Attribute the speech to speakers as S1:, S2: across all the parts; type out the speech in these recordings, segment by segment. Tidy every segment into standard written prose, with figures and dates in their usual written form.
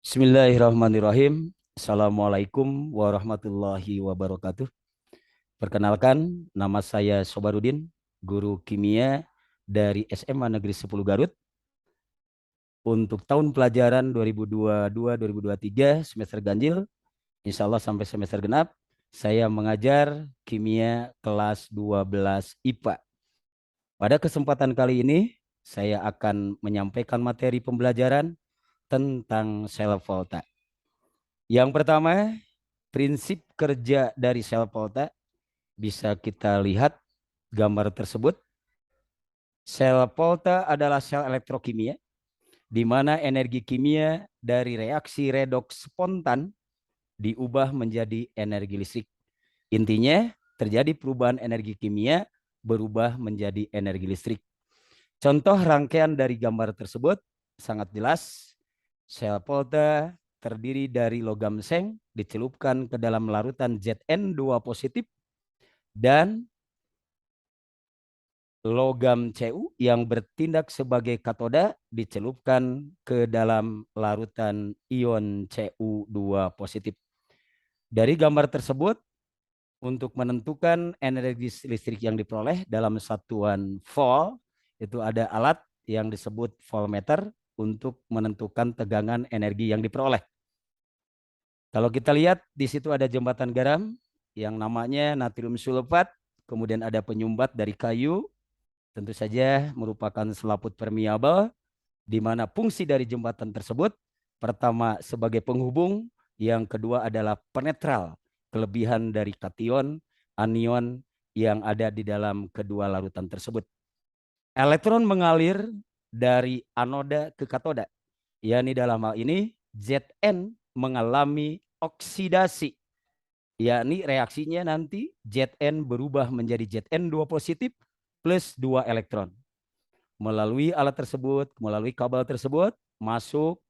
S1: Bismillahirrahmanirrahim. Assalamualaikum warahmatullahi wabarakatuh. Perkenalkan, nama saya Sobarudin, guru kimia dari SMA Negeri 10 Garut. Untuk tahun pelajaran 2022-2023 semester ganjil, insya Allah sampai semester genap, saya mengajar kimia kelas 12 IPA. Pada kesempatan kali ini, saya akan menyampaikan materi pembelajaran tentang sel volta. Yang pertama, prinsip kerja dari sel volta bisa kita lihat gambar tersebut. Sel volta adalah sel elektrokimia, di mana energi kimia dari reaksi redoks spontan diubah menjadi energi listrik. Intinya, terjadi perubahan energi kimia berubah menjadi energi listrik. Contoh rangkaian dari gambar tersebut sangat jelas. Sel volta terdiri dari logam seng dicelupkan ke dalam larutan Zn2 positif dan logam Cu yang bertindak sebagai katoda dicelupkan ke dalam larutan ion Cu2 positif. Dari gambar tersebut, untuk menentukan energi listrik yang diperoleh dalam satuan volt, itu ada alat yang disebut voltmeter untuk menentukan tegangan energi yang diperoleh. Kalau kita lihat di situ ada jembatan garam yang namanya natrium sulfat, kemudian ada penyumbat dari kayu, tentu saja merupakan selaput permeabel, di mana fungsi dari jembatan tersebut pertama sebagai penghubung, yang kedua adalah penetral, kelebihan dari kation, anion yang ada di dalam kedua larutan tersebut. Elektron mengalir dari anoda ke katoda, yakni dalam hal ini Zn mengalami oksidasi, yakni reaksinya nanti Zn berubah menjadi Zn2 positif plus 2 elektron. Melalui alat tersebut, melalui kabel tersebut, masuk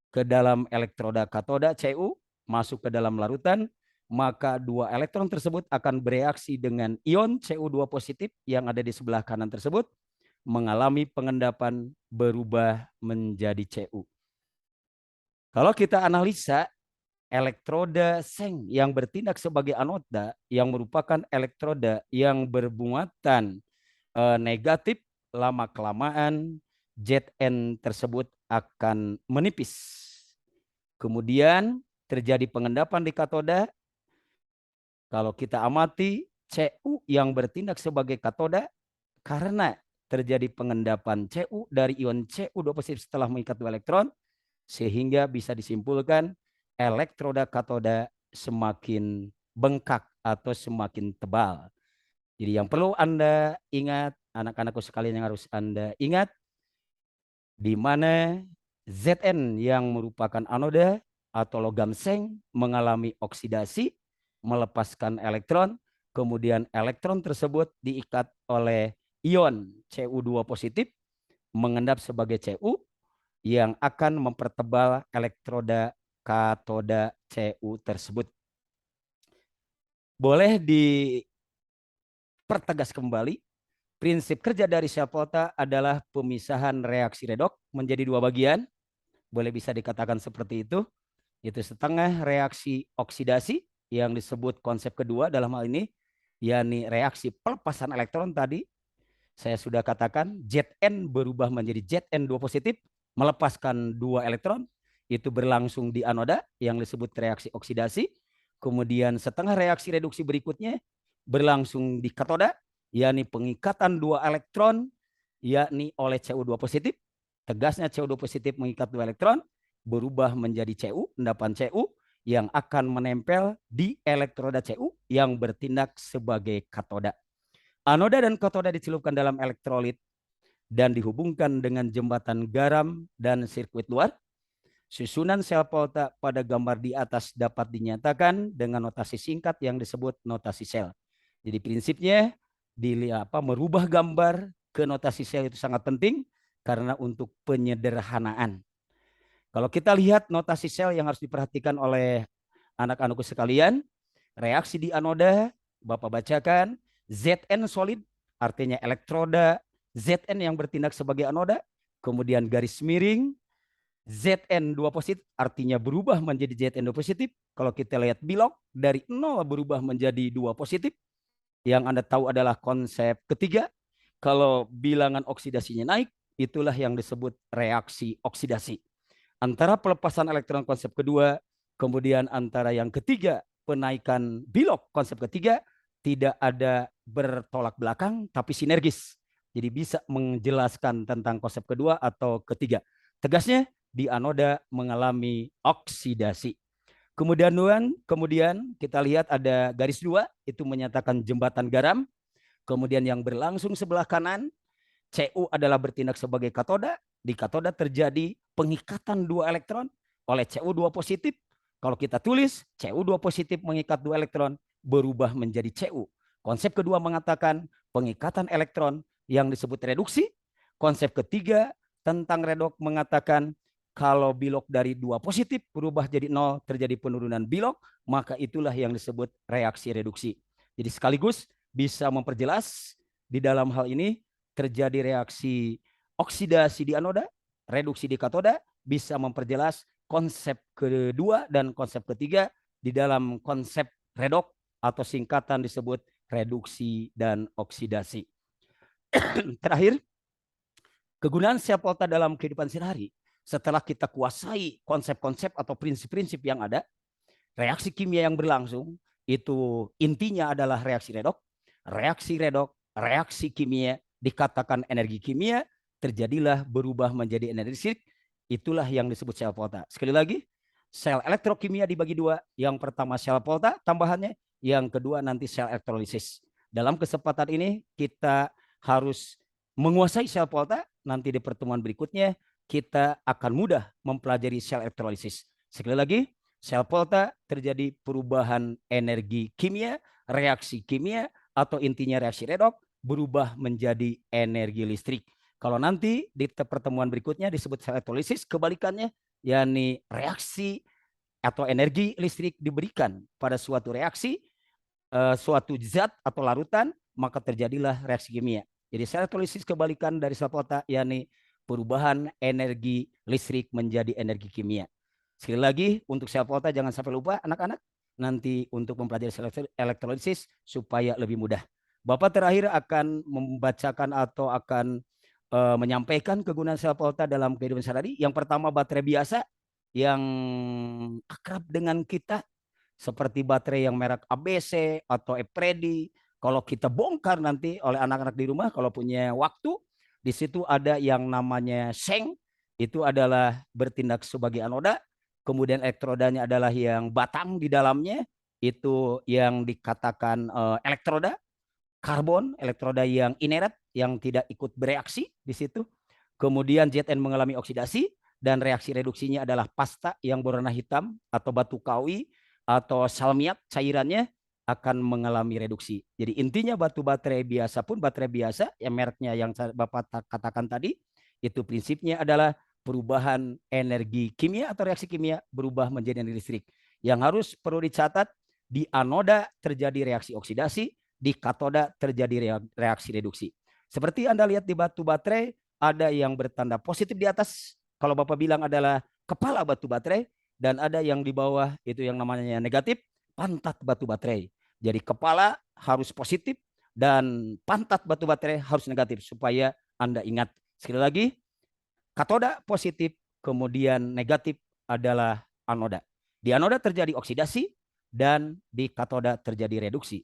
S1: ke dalam elektroda katoda Cu, masuk ke dalam larutan, maka 2 elektron tersebut akan bereaksi dengan ion Cu2 positif yang ada di sebelah kanan tersebut, mengalami pengendapan berubah menjadi Cu. Kalau kita analisa, elektroda seng yang bertindak sebagai anoda yang merupakan elektroda yang bermuatan negatif, lama-kelamaan Zn tersebut akan menipis. Kemudian terjadi pengendapan di katoda. Kalau kita amati Cu yang bertindak sebagai katoda, karena terjadi pengendapan Cu dari ion Cu2 positif setelah mengikat 2 elektron, sehingga bisa disimpulkan elektroda katoda semakin bengkak atau semakin tebal. Jadi yang perlu Anda ingat, anak-anakku sekalian yang harus Anda ingat, di mana Zn yang merupakan anoda atau logam seng mengalami oksidasi, melepaskan elektron, kemudian elektron tersebut diikat oleh ion Cu2 positif, mengendap sebagai Cu, yang akan mempertebal elektroda katoda Cu tersebut. Boleh dipertegas kembali, prinsip kerja dari sel volta adalah pemisahan reaksi redoks menjadi 2 bagian. Boleh bisa dikatakan seperti itu. Itu setengah reaksi oksidasi yang disebut konsep kedua dalam hal ini, yakni reaksi pelepasan elektron tadi. Saya sudah katakan Zn berubah menjadi Zn2 positif, melepaskan 2 elektron. Itu berlangsung di anoda yang disebut reaksi oksidasi. Kemudian setengah reaksi reduksi berikutnya berlangsung di katoda, yakni pengikatan 2 elektron, yakni oleh Cu2 positif. Tegasnya Cu2 positif mengikat 2 elektron, berubah menjadi Cu, endapan Cu, yang akan menempel di elektroda Cu yang bertindak sebagai katoda. Anoda dan katoda dicelupkan dalam elektrolit dan dihubungkan dengan jembatan garam dan sirkuit luar. Susunan sel volta pada gambar di atas dapat dinyatakan dengan notasi singkat yang disebut notasi sel. Jadi prinsipnya merubah gambar ke notasi sel itu sangat penting karena untuk penyederhanaan. Kalau kita lihat notasi sel yang harus diperhatikan oleh anak-anakku sekalian, reaksi di anoda, Bapak bacakan, Zn solid, artinya elektroda Zn yang bertindak sebagai anoda, kemudian garis miring, Zn2 positif artinya berubah menjadi Zn2 positif. Kalau kita lihat Bilok dari 0 berubah menjadi 2 positif. Yang Anda tahu adalah konsep ketiga. Kalau bilangan oksidasinya naik, itulah yang disebut reaksi oksidasi. Antara pelepasan elektron konsep kedua, kemudian antara yang ketiga, penaikan Bilok konsep ketiga, tidak ada bertolak belakang, tapi sinergis. Jadi bisa menjelaskan tentang konsep kedua atau ketiga. Tegasnya, di anoda mengalami oksidasi. Kemudian kita lihat ada garis 2, itu menyatakan jembatan garam. Kemudian yang berlangsung sebelah kanan, Cu adalah bertindak sebagai katoda. Di katoda terjadi pengikatan 2 elektron oleh Cu2 positif. Kalau kita tulis, Cu2 positif mengikat 2 elektron, berubah menjadi Cu. Konsep kedua mengatakan pengikatan elektron yang disebut reduksi. Konsep ketiga tentang redok mengatakan kalau bilok dari 2 positif berubah jadi 0, terjadi penurunan bilok, maka itulah yang disebut reaksi reduksi. Jadi sekaligus bisa memperjelas di dalam hal ini terjadi reaksi oksidasi di anoda, reduksi di katoda, bisa memperjelas konsep kedua dan konsep ketiga di dalam konsep redok atau singkatan disebut reduksi dan oksidasi. Terakhir, kegunaan sel volta dalam kehidupan sehari-hari setelah kita kuasai konsep-konsep atau prinsip-prinsip yang ada, reaksi kimia yang berlangsung itu intinya adalah reaksi redok, reaksi kimia dikatakan energi kimia, terjadilah berubah menjadi energi listrik, itulah yang disebut sel volta. Sekali lagi, sel elektrokimia dibagi 2, yang pertama sel volta tambahannya, yang kedua nanti sel elektrolisis. Dalam kesempatan ini kita harus menguasai sel volta, nanti di pertemuan berikutnya kita akan mudah mempelajari sel elektrolisis. Sekali lagi, sel volta terjadi perubahan energi kimia, reaksi kimia, atau intinya reaksi redok, berubah menjadi energi listrik. Kalau nanti di pertemuan berikutnya disebut sel elektrolisis, kebalikannya, yakni reaksi atau energi listrik diberikan pada suatu reaksi, suatu zat atau larutan, maka terjadilah reaksi kimia. Jadi sel elektrolisis kebalikan dari sel volta, yakni perubahan energi listrik menjadi energi kimia. Sekali lagi, untuk sel volta jangan sampai lupa anak-anak, nanti untuk mempelajari sel elektrolisis supaya lebih mudah. Bapak terakhir akan membacakan atau akan menyampaikan kegunaan sel volta dalam kehidupan sehari-hari. Yang pertama baterai biasa yang akrab dengan kita, seperti baterai yang merek ABC atau Epredi. Kalau kita bongkar nanti oleh anak-anak di rumah, kalau punya waktu, di situ ada yang namanya seng, itu adalah bertindak sebagai anoda. Kemudian elektrodanya adalah yang batang di dalamnya, itu yang dikatakan elektroda. Karbon, elektroda yang inert, yang tidak ikut bereaksi di situ. Kemudian Zn mengalami oksidasi, dan reaksi reduksinya adalah pasta yang berwarna hitam atau batu kawi atau salmiak cairannya akan mengalami reduksi. Jadi intinya batu baterai biasa pun baterai biasa yang mereknya yang Bapak katakan tadi, itu prinsipnya adalah perubahan energi kimia atau reaksi kimia berubah menjadi energi listrik. Yang harus perlu dicatat, di anoda terjadi reaksi oksidasi, di katoda terjadi reaksi reduksi. Seperti Anda lihat di batu baterai, ada yang bertanda positif di atas, kalau Bapak bilang adalah kepala batu baterai, dan ada yang di bawah itu yang namanya negatif, pantat batu baterai. Jadi kepala harus positif dan pantat batu baterai harus negatif supaya Anda ingat. Sekali lagi, katoda positif, kemudian negatif adalah anoda. Di anoda terjadi oksidasi dan di katoda terjadi reduksi.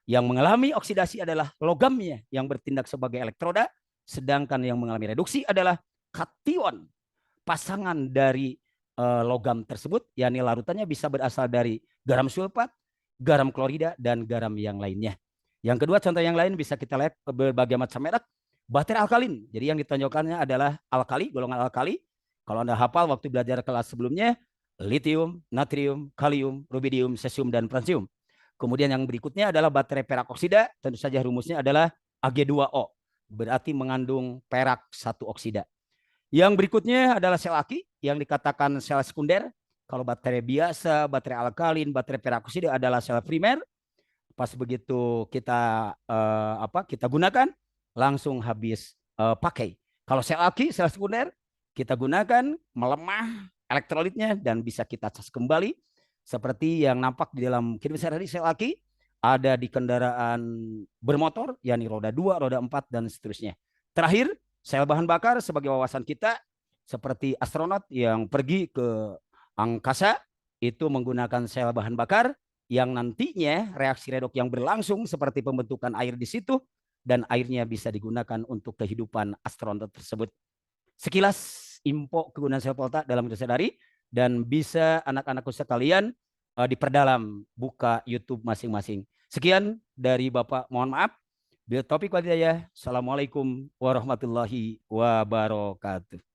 S1: Yang mengalami oksidasi adalah logamnya yang bertindak sebagai elektroda, sedangkan yang mengalami reduksi adalah kation, pasangan dari logam tersebut, yakni larutannya bisa berasal dari garam sulfat, garam klorida, dan garam yang lainnya. Yang kedua, contoh yang lain bisa kita lihat berbagai macam merek. Baterai alkalin, jadi yang ditonjolkannya adalah alkali, golongan alkali. Kalau Anda hafal waktu belajar kelas sebelumnya, litium, natrium, kalium, rubidium, cesium, dan francium. Kemudian yang berikutnya adalah baterai perak oksida, tentu saja rumusnya adalah Ag2O, berarti mengandung perak satu oksida. Yang berikutnya adalah sel aki yang dikatakan sel sekunder. Kalau baterai biasa, baterai alkalin, baterai perak oksida adalah sel primer. Pas begitu kita kita gunakan, langsung habis pakai. Kalau sel aki, sel sekunder, kita gunakan melemah elektrolitnya dan bisa kita cas kembali seperti yang nampak di dalam kehidupan sehari-hari laki ada di kendaraan bermotor, yakni roda 2, roda 4, dan seterusnya. Terakhir, sel bahan bakar sebagai wawasan kita, seperti astronot yang pergi ke angkasa, itu menggunakan sel bahan bakar yang nantinya reaksi redok yang berlangsung seperti pembentukan air di situ, dan airnya bisa digunakan untuk kehidupan astronot tersebut. Sekilas info kegunaan sel volta dalam hidup sehari-hari, dan bisa anak-anakku sekalian diperdalam buka YouTube masing-masing. Sekian dari Bapak, mohon maaf. Bila topik walhidayah. Assalamualaikum warahmatullahi wabarakatuh.